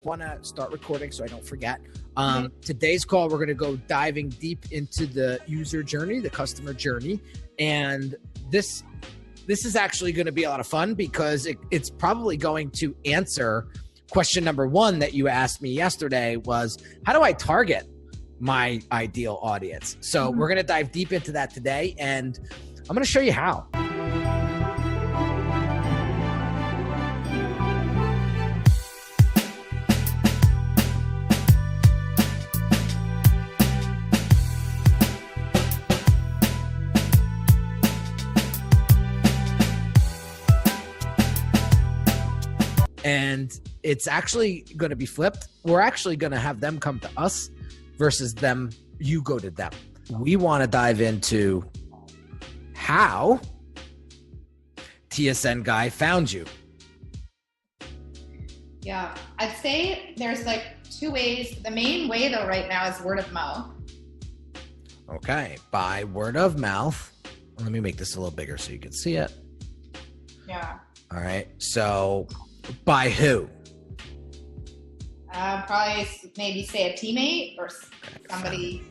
Want to start recording so I don't forget. Today's call, we're going to go diving deep into the user journey, the customer journey. And this is actually going to be a lot of fun because it's probably going to answer question number one that you asked me yesterday was, how do I target my ideal audience? So we're going to dive deep into that today, and I'm going to show you how. And it's actually going to be flipped. We're actually going to have them come to us versus you go to them. We want to dive into how TSN Guy found you. Yeah, I'd say there's like two ways. The main way though right now is word of mouth. Okay, by word of mouth. Let me make this a little bigger so you can see it. Yeah. All right, so by who? Probably maybe say a teammate or somebody,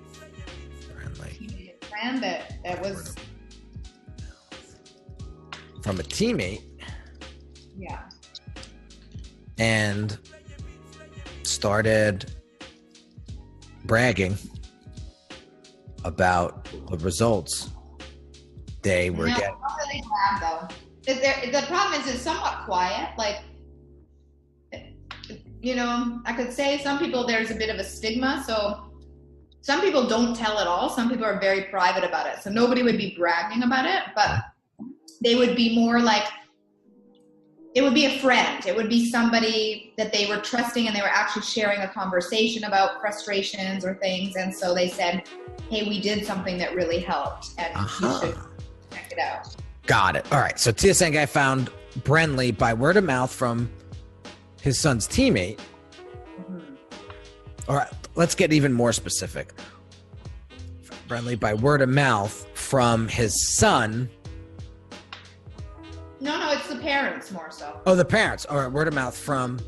friendly friend that was from a teammate. Yeah. And started bragging about the results they were getting. Not really glad though. The problem is it's somewhat quiet. Like, you know, I could say some people, there's a bit of a stigma. So some people don't tell at all. Some people are very private about it. So nobody would be bragging about it, but they would be more like, it would be a friend. It would be somebody that they were trusting and they were actually sharing a conversation about frustrations or things. And so they said, hey, we did something that really helped and you should check it out. Got it. All right. So TSN Guy found Brenly by word of mouth from his son's teammate. All right. Let's get even more specific. Brenly by word of mouth from his son. No, it's the parents more so. Oh, the parents. All right. Word of mouth from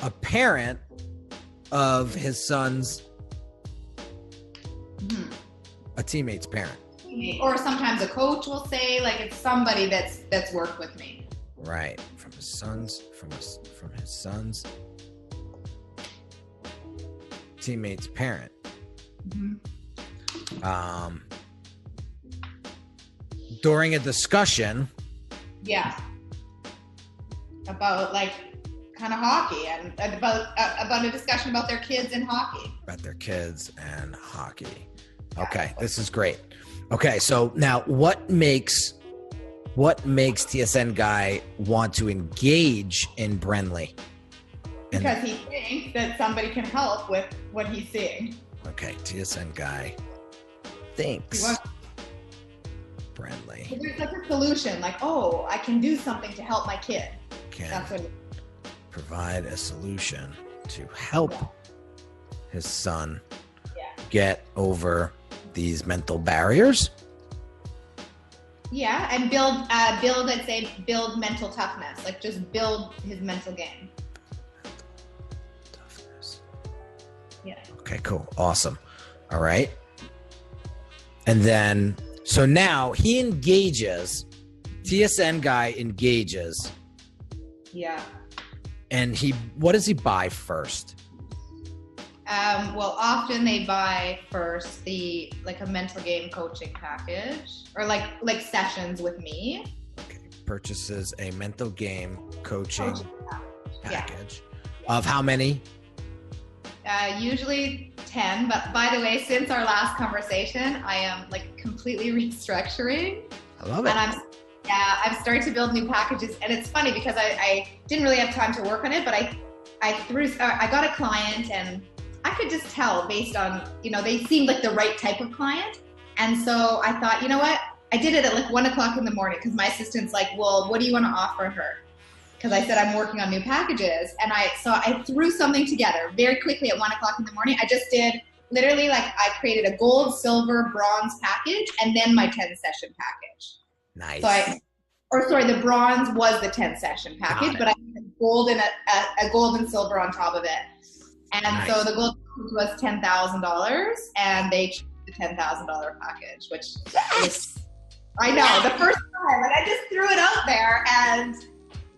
a parent of his son's, a teammate's parent. Or sometimes a coach will say, like, it's somebody that's worked with me. Right. From his son's teammate's parent. During a discussion. Yeah. About like kind of hockey and about a discussion about their kids and hockey. About their kids and hockey. Okay, this is great. Okay, so now what makes TSN Guy want to engage in Brenly? Because he thinks that somebody can help with what he's seeing. Okay, TSN Guy thinks Brenly. So there's like a solution, like, oh, I can do something to help my kid. That's what provide a solution to help his son get over these mental barriers. Yeah, and build mental toughness, like just build his mental game. Toughness. Yeah. Okay, cool. Awesome. All right. And then, so now he engages, TSN Guy engages. Yeah. And what does he buy first? Well, often they buy first a mental game coaching package or like sessions with me. Okay. Purchases a mental game coaching package of how many? Usually 10, but by the way, since our last conversation, I am like completely restructuring. I love it. And I'm starting to build new packages, and it's funny because I didn't really have time to work on it, but I got a client and I could just tell based on, they seemed like the right type of client. And so I thought, you know what? I did it at like 1:00 in the morning because my assistant's like, well, what do you want to offer her? Because I said I'm working on new packages. And I threw something together very quickly at 1:00 in the morning. I just did literally I created a gold, silver, bronze package and then my 10 session package. Nice. So or sorry, the bronze was the 10 session package, but I had gold and a gold and silver on top of it. And so the gold was $10,000, and they chose the $10,000 package, which is, I know, the first time, and I just threw it out there, and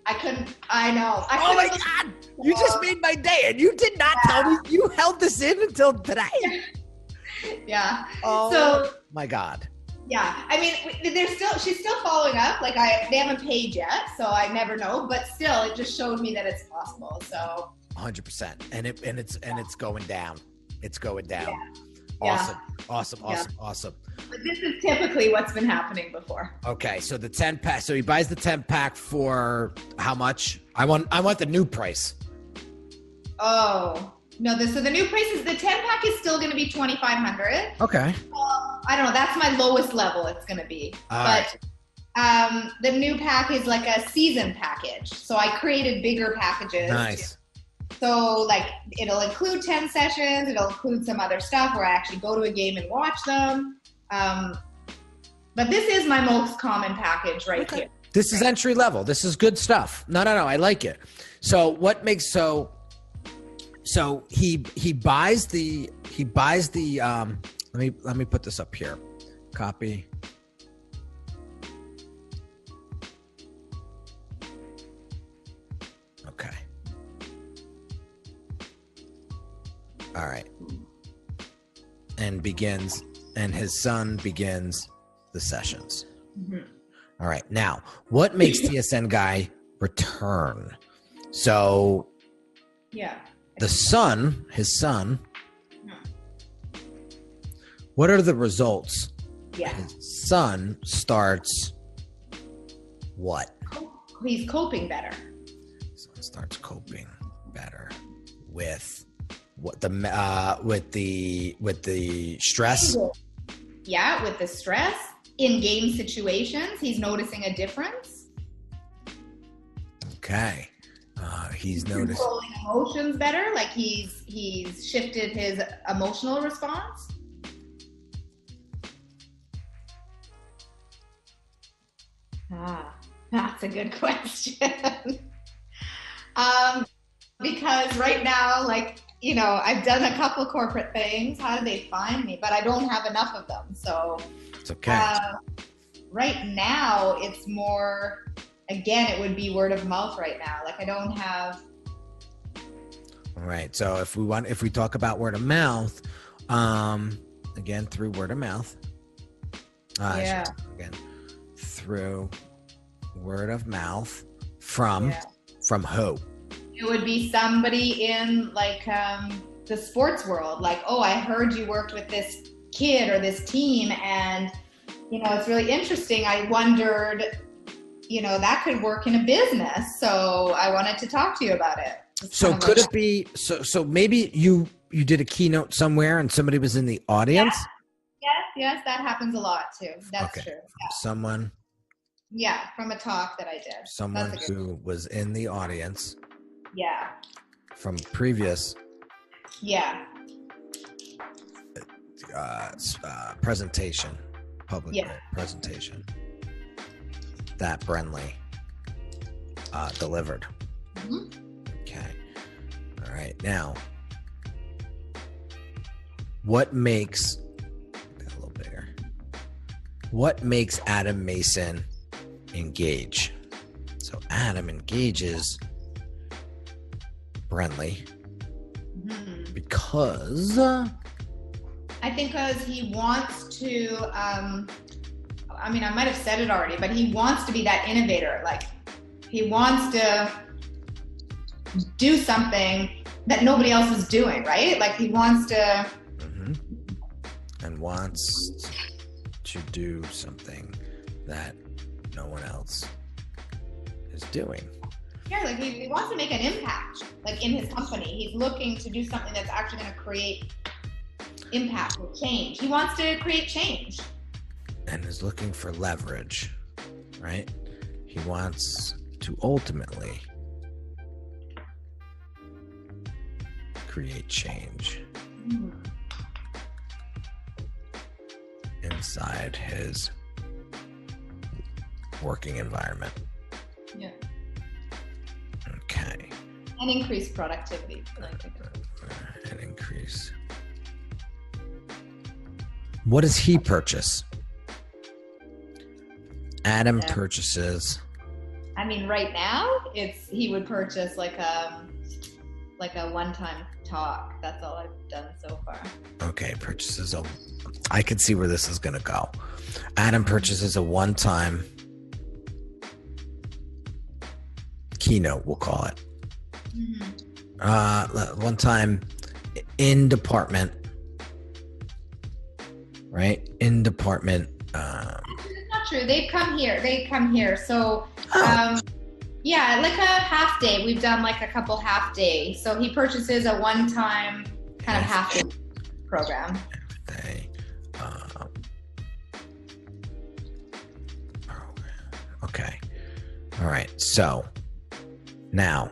I couldn't. I know. Oh my God! You just made my day, and you did not tell me. You held this in until today. Yeah. Oh so, my God. Yeah, I mean, she's still following up. Like they haven't paid yet, so I never know. But still, it just showed me that it's possible. So 100%, and it's going down. It's going down. Yeah. Awesome. But this is typically what's been happening before. Okay, so the 10 pack. So he buys the 10 pack for how much? I want the new price. Oh no! So the new price is the 10 pack is still going to be $2,500. Okay. I don't know. That's my lowest level. It's going to be. But the new pack is like a season package. So I created bigger packages. Nice. So like it'll include 10 sessions. It'll include some other stuff where I actually go to a game and watch them. But this is my most common package here. This is entry level. This is good stuff. No. I like it. So what makes so he buys the let me put this up here. Copy. Okay. All right. And his son begins the sessions. Mm-hmm. All right. Now, what makes TSN guy return? So, yeah, his son, what are the results? Yeah. His son starts what? He's coping better. Son starts coping better with what with the stress. Yeah, with the stress in game situations, he's noticing a difference. Okay. He's noticing controlling emotions better, like he's shifted his emotional response. That's a good question. Because right now, like, you know, I've done a couple corporate things. How do they find me? But I don't have enough of them. So it's okay. Right now, it's more, again, it would be word of mouth right now. Like I don't have. All right. So if we talk about word of mouth, again, through word of mouth. Yeah. Again, through word of mouth from who? It would be somebody in like the sports world. Like, oh, I heard you worked with this kid or this team, and you know, it's really interesting. I wondered, you know, that could work in a business. So I wanted to talk to you about it. So could it be, so maybe you did a keynote somewhere and somebody was in the audience? Yes, that happens a lot too. That's true. Yeah. Someone. Yeah, from a talk that I did. Someone who was in the audience. Yeah. From previous. Yeah. Presentation. Public presentation. That Brenly delivered. Mm-hmm. Okay. All right. Now, what makes a little bigger? What makes Adam Mason engage? So Adam engages Brenly because I think because he wants to. I mean, I might have said it already, but he wants to be that innovator. Like, he wants to do something that nobody else is doing, right? Like, he wants to... And wants to do something that no one else is doing. Yeah, like, he wants to make an impact, like, in his company. He's looking to do something that's actually going to create impact or change. He wants to create change. And is looking for leverage, right? He wants to ultimately create change inside his working environment. Yeah. Okay. And increase productivity. And increase. What does he purchase? Adam purchases. I mean, right now he would purchase like a one-time talk. That's all I've done so far. Okay, I can see where this is going to go. Adam purchases a one-time keynote, we'll call it. One time in department, right? In department. It's not true. They come here. So, yeah, like a half day. We've done like a couple half days. So he purchases a one-time kind of half day program. Okay. All right. So now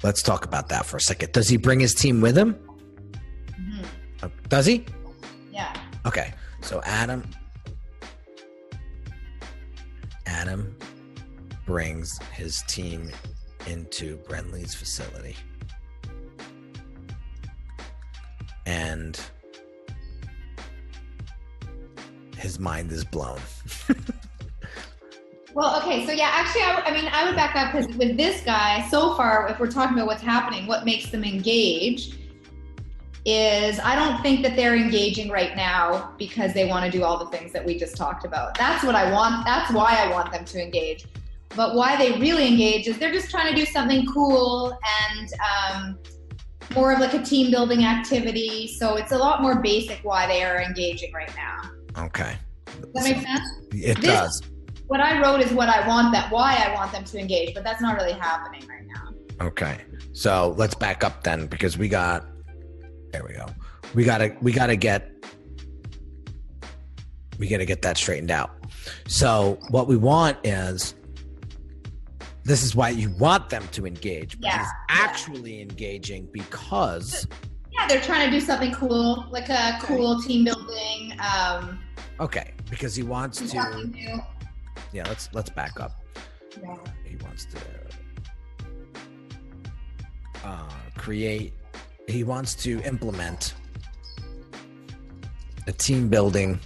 let's talk about that for a second. Does he bring his team with him? Mm-hmm. Does he? Yeah. Okay. So Adam brings his team into Brenly's facility. And his mind is blown. Well, okay, so yeah, actually, I would back up, because with this guy, so far, if we're talking about what's happening, what makes them engage is I don't think that they're engaging right now because they want to do all the things that we just talked about. That's what I want. That's why I want them to engage. But why they really engage is they're just trying to do something cool and more of like a team building activity. So it's a lot more basic why they are engaging right now. Okay. Does that make sense? It does. What I wrote is why I want them to engage, but that's not really happening right now. Okay. So let's back up then, because there we go. We gotta get that straightened out. So what we want is, this is why you want them to engage, but he's actually engaging because they're trying to do something cool, like a cool team building. Okay, because he wants to. Yeah, let's back up. Yeah. He wants to create. He wants to implement a team building.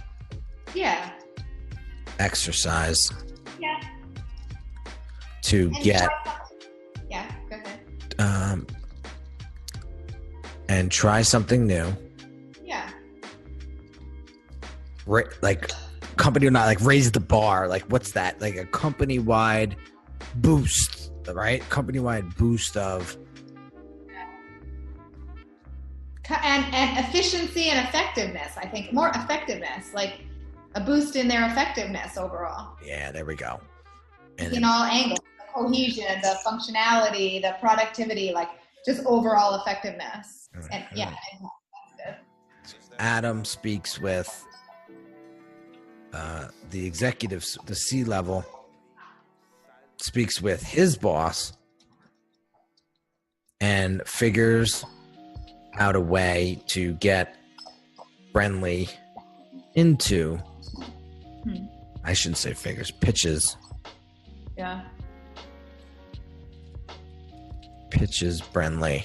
Exercise. Yeah. To get. Yeah. Go ahead. And try something new. Yeah. Like company or not, like raise the bar. Like what's that? Like a company-wide boost, right? Company-wide boost of. And efficiency and effectiveness. I think more effectiveness, like a boost in their effectiveness overall. Yeah, there we go. And in all angles, the cohesion, the functionality, the productivity, like just overall effectiveness. And yeah, that's good. Adam speaks with the executives, the C-level, speaks with his boss and figures out a way to get Brenly into, I shouldn't say figures, pitches. Yeah. Pitches Brenly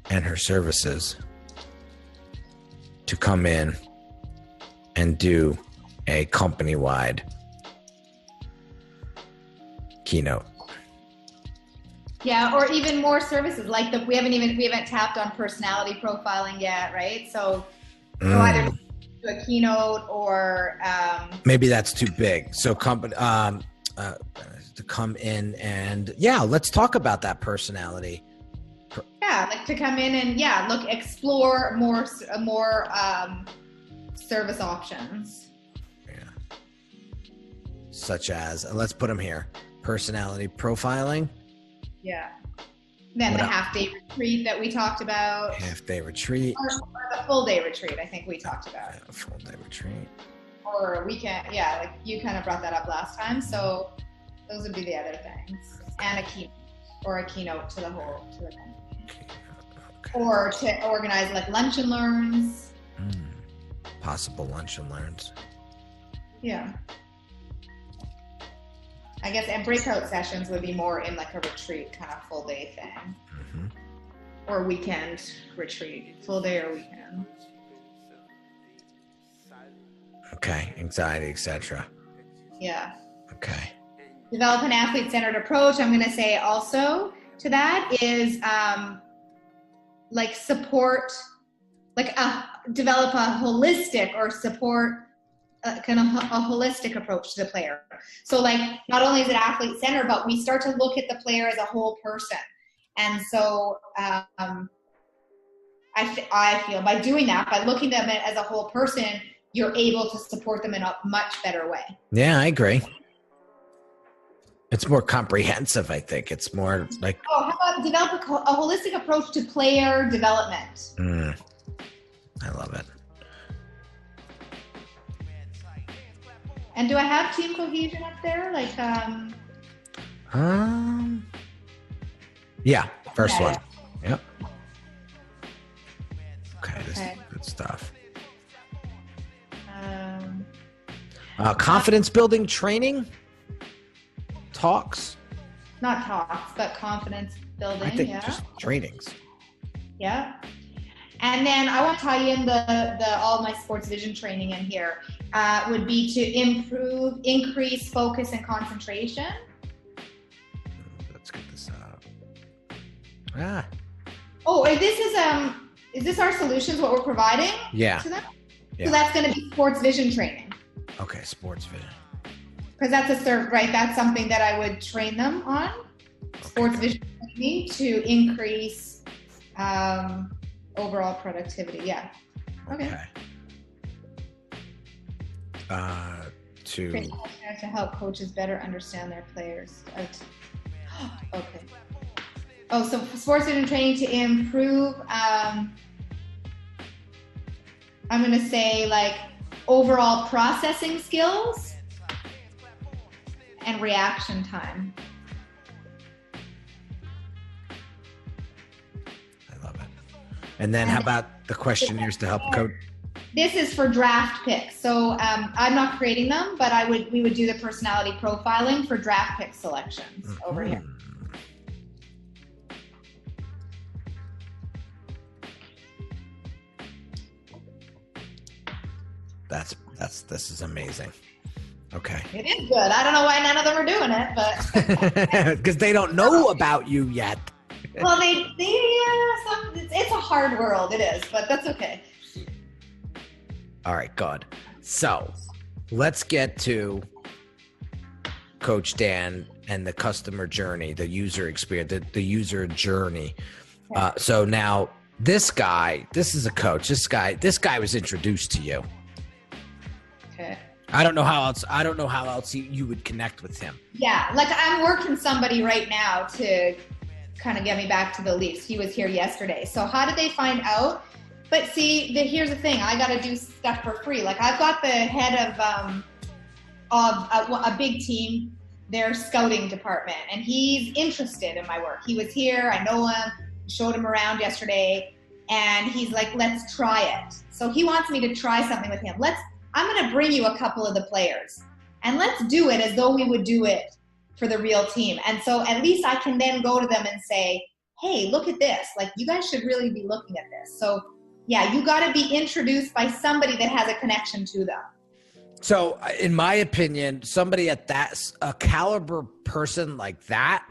and her services to come in and do a company-wide keynote. Yeah, or even more services, like we haven't tapped on personality profiling yet, right? So either do a keynote or maybe that's too big. So company to come in and let's talk about that personality. Yeah, like to come in and explore more service options. Yeah. Such as, let's put them here. Personality profiling. Yeah. Then the half-day retreat that we talked about. Half-day retreat. Or the full-day retreat, I think we talked about. Yeah, full-day retreat. Or a weekend. Yeah, like you kind of brought that up last time. So those would be the other things. And a keynote to the company. or to organize like lunch and learns. Possible lunch and learns. Yeah. I guess, and breakout sessions would be more in like a retreat kind of full day thing. Or weekend retreat, full day or weekend. Okay, anxiety, etc. Yeah. Okay. Develop an athlete-centered approach. I'm going to say also to that is like support, like develop a holistic or support kind of a holistic approach to the player. So like not only is it athlete-centered, but we start to look at the player as a whole person. And so I feel by doing that, by looking at them as a whole person, you're able to support them in a much better way. Yeah, I agree. It's more comprehensive, I think. It's more like... Oh, how about develop a holistic approach to player development? I love it. And do I have team cohesion up there? Like, yeah, first one. Yep. Okay, this is good stuff. Confidence building training talks. Not talks, but confidence building. I think just trainings. Yeah. And then I want to tie in the all my sports vision training in here. Would be to increase focus and concentration. Let's get this up. Oh, is this our solutions? What we're providing? Yeah. To them? Yeah. So that's going to be sports vision training. Okay, sports vision. Because that's right? That's something that I would train them on. Okay. Sports vision training to increase overall productivity. Yeah. Okay. To help coaches better understand their players. Okay. Oh, so sports vision training to improve. I'm going to say like overall processing skills and reaction time. I love it. And then how about the questionnaires to help coach? This is for draft picks. So I'm not creating them, but we would do the personality profiling for draft pick selections over here. This is amazing. Okay. It is good. I don't know why none of them are doing it, but because they don't know about you yet. Well, it's a hard world. It is, but that's okay. All right, good. So let's get to Coach Dan and the customer journey, the user experience, the user journey. Okay. So now this is a coach. This guy was introduced to you. Okay. I don't know how else you would connect with him. Yeah, like I'm working somebody right now to kind of get me back to the Leafs. He was here yesterday. So how did they find out? But see, here's the thing. I got to do stuff for free. Like I've got the head of a big team, their scouting department, and he's interested in my work. He was here. I know him. Showed him around yesterday, and he's like, "Let's try it." So he wants me to try something with him. I'm going to bring you a couple of the players, and let's do it as though we would do it for the real team. And so at least I can then go to them and say, "Hey, look at this. Like you guys should really be looking at this." So yeah, you got to be introduced by somebody that has a connection to them. So in my opinion, somebody at a caliber person like that,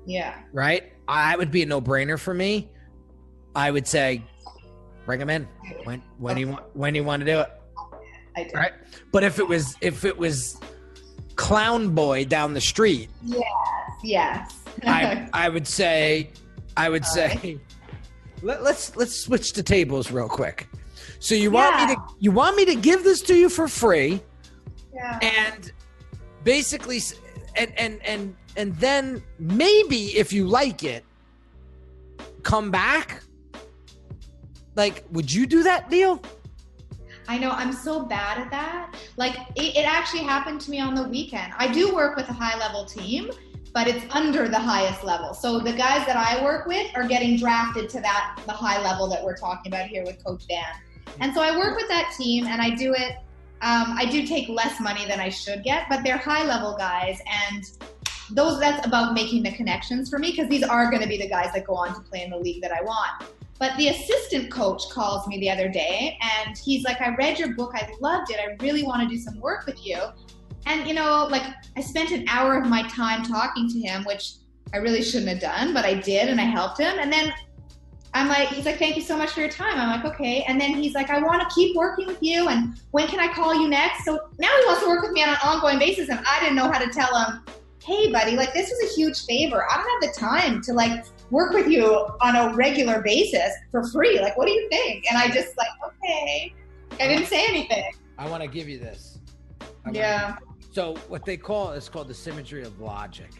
yeah, right? I would be a no-brainer for me. I would say, bring him in. When you want to do it. I do. Right? But if it was Clown Boy down the street, yes. I would say, let's switch the tables real quick. So you want me to give this to you for free, and basically, and then maybe if you like it, come back. Like, would you do that, Neil? I know, I'm so bad at that. Like, it actually happened to me on the weekend. I do work with a high-level team, but it's under the highest level. So the guys that I work with are getting drafted to the high level that we're talking about here with Coach Dan. And so I work with that team, and I do it. I do take less money than I should get, but they're high level guys, and that's about making the connections for me, because these are going to be the guys that go on to play in the league that I want. But the assistant coach calls me the other day, and he's like, I read your book, I loved it, I really want to do some work with you. And, you know, like, I spent an hour of my time talking to him, which I really shouldn't have done, but I did, and I helped him. And then he's like, thank you so much for your time. I'm like, okay. And then he's like, I want to keep working with you, and when can I call you next? So now he wants to work with me on an ongoing basis, and I didn't know how to tell him, hey, buddy, like, this was a huge favor. I don't have the time to, like, work with you on a regular basis for free. Like, what do you think? And I just like, okay. I didn't say anything. I want to give you this. Yeah. So what they call is called the symmetry of logic.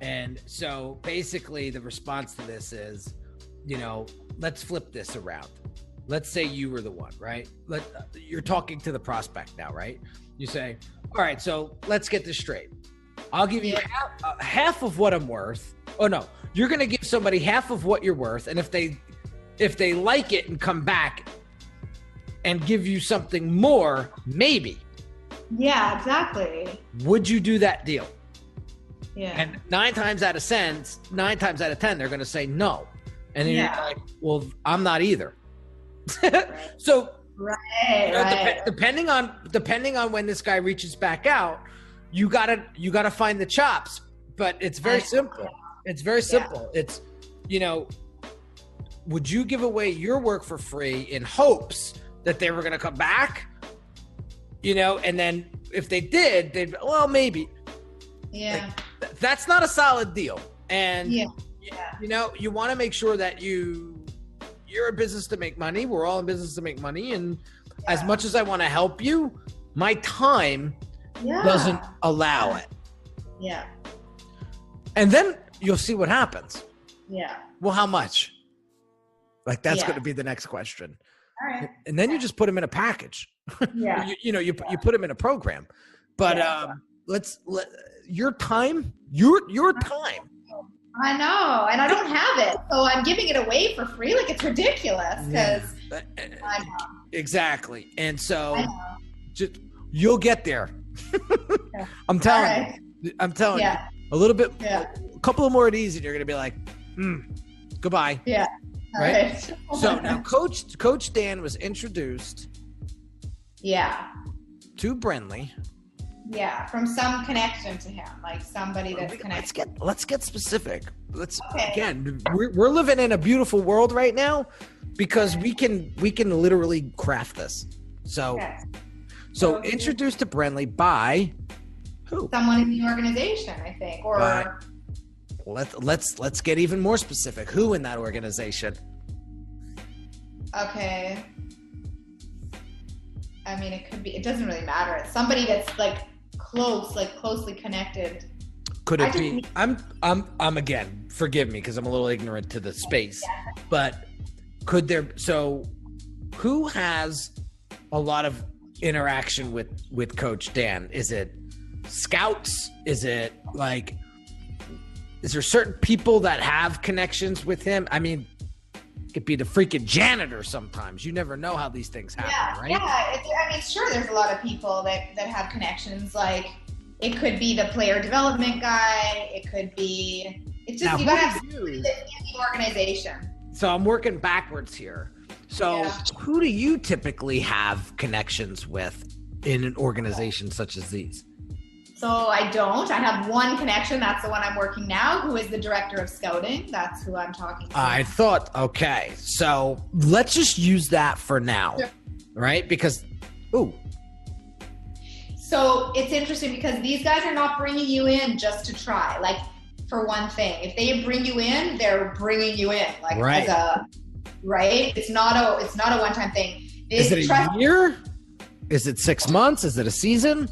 And so basically the response to this is, you know, let's flip this around. Let's say you were the one, right? You're talking to the prospect now, right? You say, all right, so let's get this straight. I'll give you half of what I'm worth. Oh no, you're going to give somebody half of what you're worth. And if they like it and come back and give you something more, maybe. Yeah, exactly. Would you do that deal? Yeah. And 9 times out of 10, they're going to say no. And then you're like, well, I'm not either. Right. So, right, you know, right. depending on when this guy reaches back out, you gotta find the chops. But it's very simple. It's very simple. Yeah. It's, you know, would you give away your work for free in hopes that they were going to come back? You know, and then if they did, they'd, well, maybe. Yeah. Like, that's not a solid deal. And, you know, you want to make sure that you're in business to make money. We're all in business to make money. And as much as I want to help you, my time doesn't allow it. Yeah. And then you'll see what happens. Yeah. Well, how much? Like, that's going to be the next question. All right. And then you just put them in a package. Yeah. you put them in a program. But your time. I know, and I don't have it, so I'm giving it away for free. Like, it's ridiculous because I know. Exactly. And so just you'll get there. I'm telling you. I'm telling you. A little bit, a couple of more of these, and you're going to be like, goodbye. Yeah. Right. So now Coach Dan was introduced. Yeah. To Brenly. Yeah, from some connection to him, like somebody that's connected. Let's get specific. Again, we're living in a beautiful world right now because we can literally craft this. So introduced to Brenly by who? Someone in the organization, I think, or let's get even more specific. Who in that organization? Okay. I mean, it could be. It doesn't really matter. It's somebody that's like closely connected. Could it be? I'm again. Forgive me because I'm a little ignorant to the space. But could there? So, who has a lot of interaction with Coach Dan? Is it scouts? Is it like? Is there certain people that have connections with him? I mean, it could be the freaking janitor sometimes. You never know how these things happen, right? Yeah, I mean, sure, there's a lot of people that have connections. Like, it could be the player development guy. It could be, it's just, you gotta have somebody in the organization. So I'm working backwards here. So who do you typically have connections with in an organization such as these? So I don't. I have one connection. That's the one I'm working now, who is the director of scouting. That's who I'm talking to. I thought, okay. So let's just use that for now, right? Because, So it's interesting because these guys are not bringing you in just to try. Like, for one thing, if they bring you in, they're bringing you in. Like, It's not a one-time thing. Is it a year? Is it 6 months? Is it a season?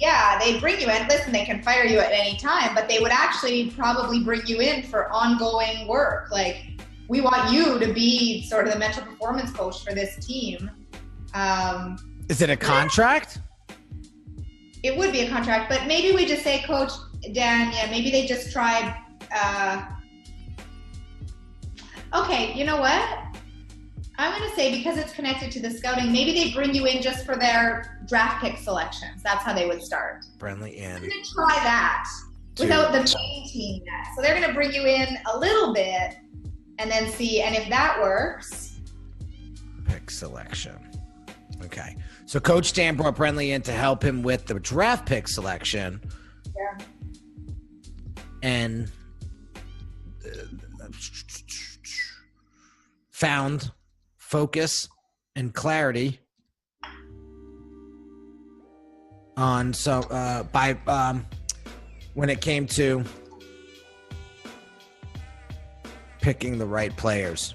Yeah, they bring you in. Listen, they can fire you at any time, but they would actually probably bring you in for ongoing work. Like, we want you to be sort of the mental performance coach for this team. Is it a contract? It would be a contract, but maybe we just say, Coach Dan, yeah, maybe they just tried, okay, you know what? I'm going to say, because it's connected to the scouting, maybe they bring you in just for their draft pick selections. That's how they would start. Friendly in. They're going to try that without the main team yet. So they're going to bring you in a little bit and then see, and if that works. Pick selection. Okay. So Coach Dan brought Brenly in to help him with the draft pick selection. Yeah. And found focus and clarity on when it came to picking the right players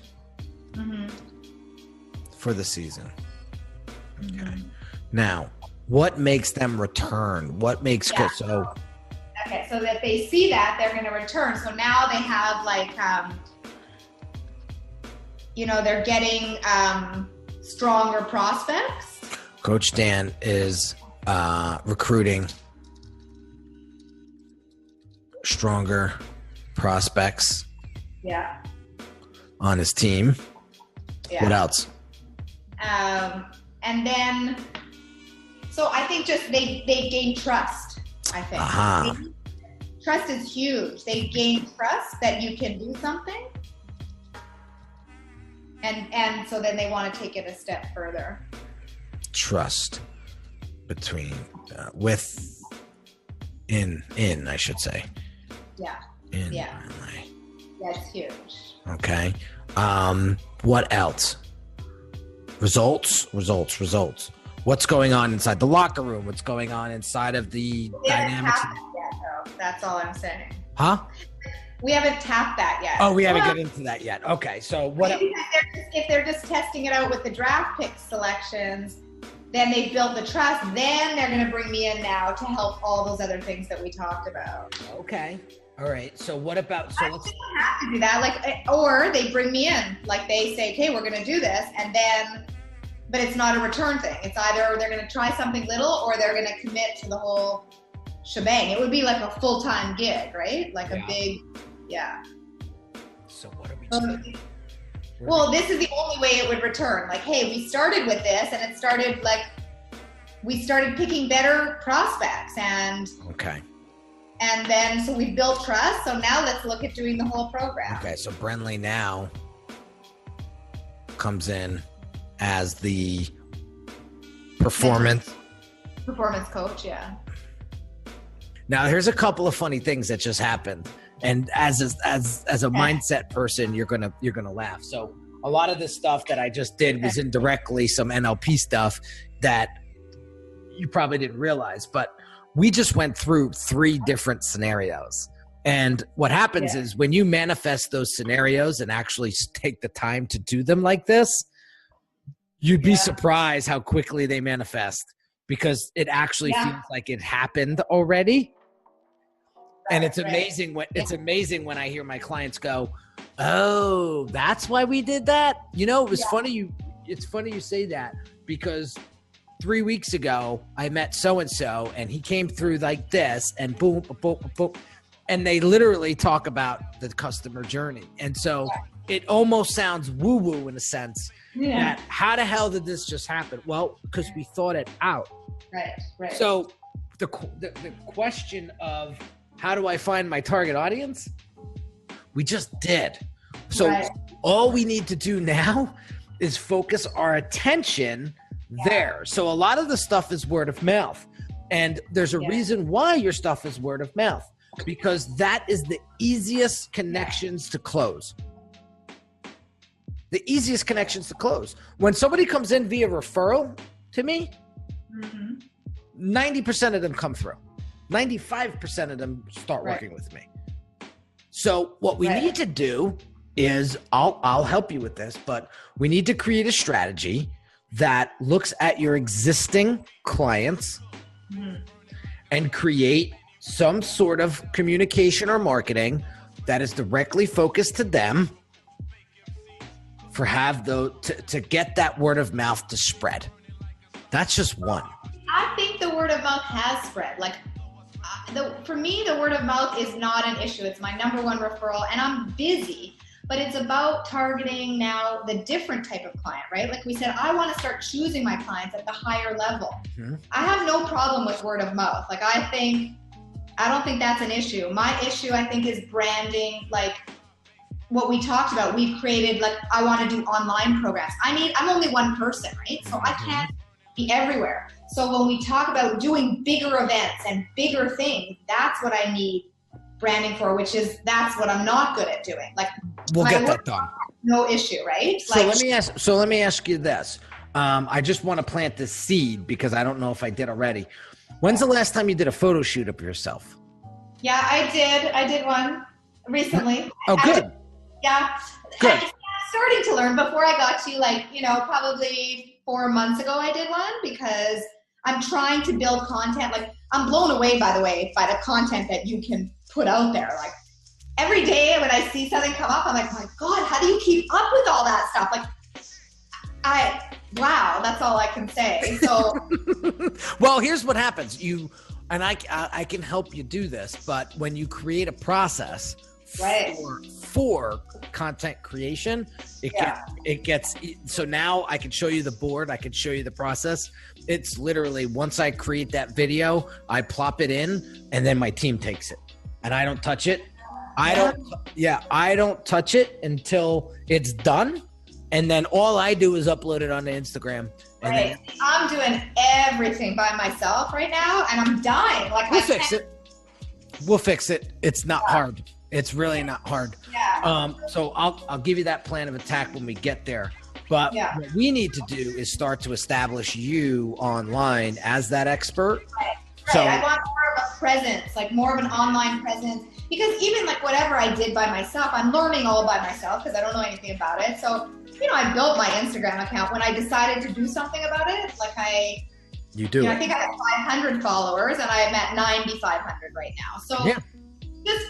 for the season. Okay. Now, what makes them return? What makes Okay, so that they see that they're going to return. So now they have like they're getting stronger prospects. Coach Dan is recruiting stronger prospects. Yeah. On his team. Yeah. What else? And then, so I think just they gain trust. I think trust is huge. They gain trust that you can do something. And so then they want to take it a step further. Trust between I should say. Yeah. Yeah. That's huge. Okay. What else? Results. What's going on inside the locker room? What's going on inside of the dynamics? That's all I'm saying. Huh? We haven't tapped that yet. Oh, we haven't get into that yet. Okay, so what? If they're just testing it out with the draft pick selections, then they've built the trust. Then they're going to bring me in now to help all those other things that we talked about. Okay. All right. So what about? So let's have to do that. Or they bring me in. Like they say, "Okay, we're going to do this," and then, but it's not a return thing. It's either they're going to try something little, or they're going to commit to the whole shebang. It would be like a full-time gig, right? Like a big. Yeah. So what are we doing? Well, this is the only way it would return. Like, hey, we started with this, and it started we started picking better prospects, and then so we built trust. So now let's look at doing the whole program. Okay, so Brenly now comes in as the performance coach. Yeah. Now, here's a couple of funny things that just happened. And as a mindset person, you're gonna laugh. So a lot of this stuff that I just did was indirectly some NLP stuff that you probably didn't realize. But we just went through 3 different scenarios. And what happens is when you manifest those scenarios and actually take the time to do them like this, you'd be surprised how quickly they manifest, because it actually feels like it happened already. And it's amazing when I hear my clients go, "Oh, that's why we did that." It was funny. It's funny you say that, because 3 weeks ago I met so-and-so and he came through like this and boom, boom, boom. And they literally talk about the customer journey. And so it almost sounds woo-woo in a sense that how the hell did this just happen? Well, because we thought it out. Right. So the question of, how do I find my target audience? We just did. So all we need to do now is focus our attention there. So a lot of the stuff is word of mouth. And there's a reason why your stuff is word of mouth, because that is the easiest connections to close. The easiest connections to close. When somebody comes in via referral to me, 90% of them come through. 95% of them start working with me. So what we need to do is, I'll help you with this, but we need to create a strategy that looks at your existing clients and create some sort of communication or marketing that is directly focused to them to get that word of mouth to spread. That's just one. I think the word word of mouth has spread. Like, for me, the word of mouth is not an issue. It's my number one referral, and I'm busy. But it's about targeting now the different type of client, right? Like we said, I want to start choosing my clients at the higher level. Mm-hmm. I have no problem with word of mouth. Like, I don't think that's an issue. My issue, I think, is branding. Like what we talked about, we've created, like, I want to do online programs. I'm only one person, right? So I can't be everywhere. So when we talk about doing bigger events and bigger things, that's what I need branding for, that's what I'm not good at doing. Like, we'll get that done. No issue, right? So let me ask you this. I just want to plant this seed because I don't know if I did already. When's the last time you did a photo shoot of yourself? Yeah, I did. I did one recently. Oh, good. Good. I'm starting to learn. Before I got to, like, probably 4 months ago, I did one because I'm trying to build content. Like, I'm blown away, by the way, by the content that you can put out there. Like, every day when I see something come up, I'm like, oh my God, how do you keep up with all that stuff? Like, wow, that's all I can say. So, well, here's what happens. I can help you do this, but when you create a process for content creation, it gets, so now I can show you the board. I can show you the process. It's literally, once I create that video, I plop it in and then my team takes it and I don't touch it. I don't touch it until it's done. And then all I do is upload it onto Instagram. And I'm doing everything by myself right now and I'm dying. Like, we'll fix it. We'll fix it. It's not hard. It's really not hard. Yeah. So I'll give you that plan of attack when we get there. But what we need to do is start to establish you online as that expert. Right. So I want more of a presence, like more of an online presence. Because even like whatever I did by myself, I'm learning all by myself because I don't know anything about it. So, I built my Instagram account when I decided to do something about it. Like I think I have 500 followers and I'm at 9,500 right now. So just,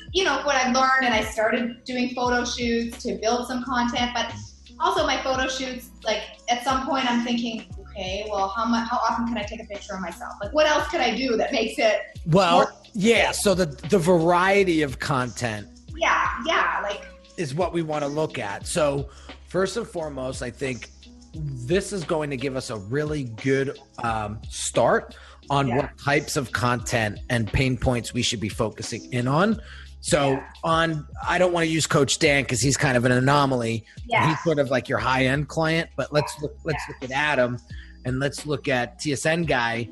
what I learned, and I started doing photo shoots to build some content, but also my photo shoots, like at some point I'm thinking, okay, well, how often can I take a picture of myself? Like, what else could I do that makes it so the variety of content is what we want to look at. So first and foremost, I think this is going to give us a really good start on what types of content and pain points we should be focusing in on. So I don't want to use Coach Dan because he's kind of an anomaly. Yeah. He's sort of like your high-end client, but let's look at Adam and let's look at TSN guy.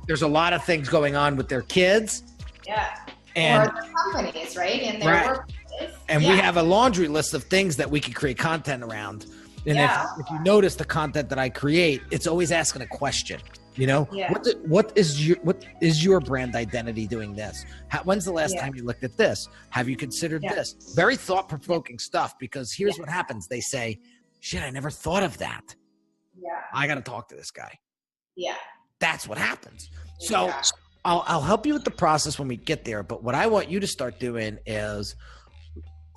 There's a lot of things going on with their kids. Yeah. And or their companies, right? And their workplaces. And we have a laundry list of things that we can create content around. And if you notice the content that I create, it's always asking a question. What is your brand identity doing this? When's the last time you looked at this? Have you considered this? Very thought-provoking stuff, because here's what happens. They say, shit, I never thought of that. Yeah. I got to talk to this guy. Yeah. That's what happens. So I'll help you with the process when we get there. But what I want you to start doing is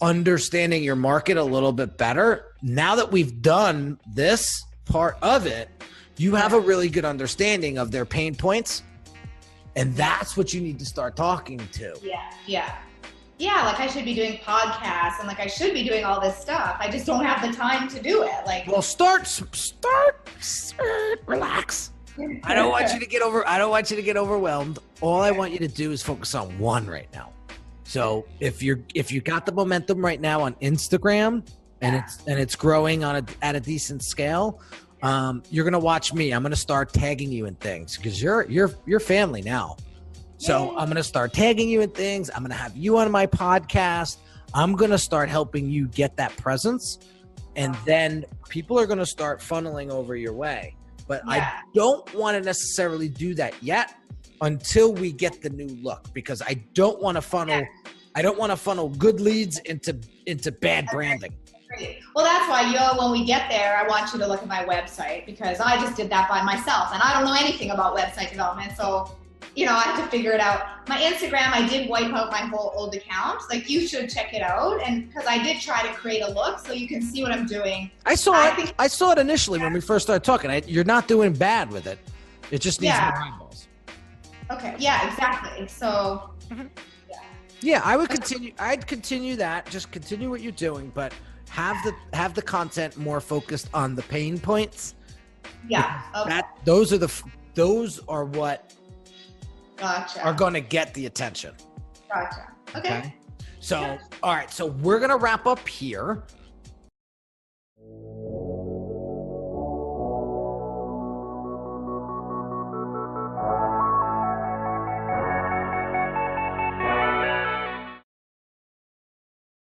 understanding your market a little bit better. Now that we've done this part of it, you have a really good understanding of their pain points, and that's what you need to start talking to. Yeah, like I should be doing podcasts and like I should be doing all this stuff. I just don't have the time to do it. Like, well, start, relax. I don't want you to get overwhelmed. All I want you to do is focus on one right now. So if you got the momentum right now on Instagram and it's growing at a decent scale, you're going to watch me. I'm going to start tagging you in things because you're family now. So I'm going to start tagging you in things. I'm going to have you on my podcast. I'm going to start helping you get that presence. And then people are going to start funneling over your way. But I don't want to necessarily do that yet until we get the new look, because I don't want to funnel good leads into bad branding. Well, that's why, when we get there, I want you to look at my website, because I just did that by myself and I don't know anything about website development. So, I have to figure it out. My Instagram, I did wipe out my whole old account. Like, you should check it out. And because I did try to create a look so you can see what I'm doing. I saw it initially when we first started talking. You're not doing bad with it. It just needs more eyeballs. Okay. Yeah, exactly. So, Yeah, I would continue. I'd continue that. Just continue what you're doing, but have the content more focused on the pain points. yeah. Okay. Those are what Gotcha. are going to get the attention. Gotcha. Okay. So, all right. So we're going to wrap up here.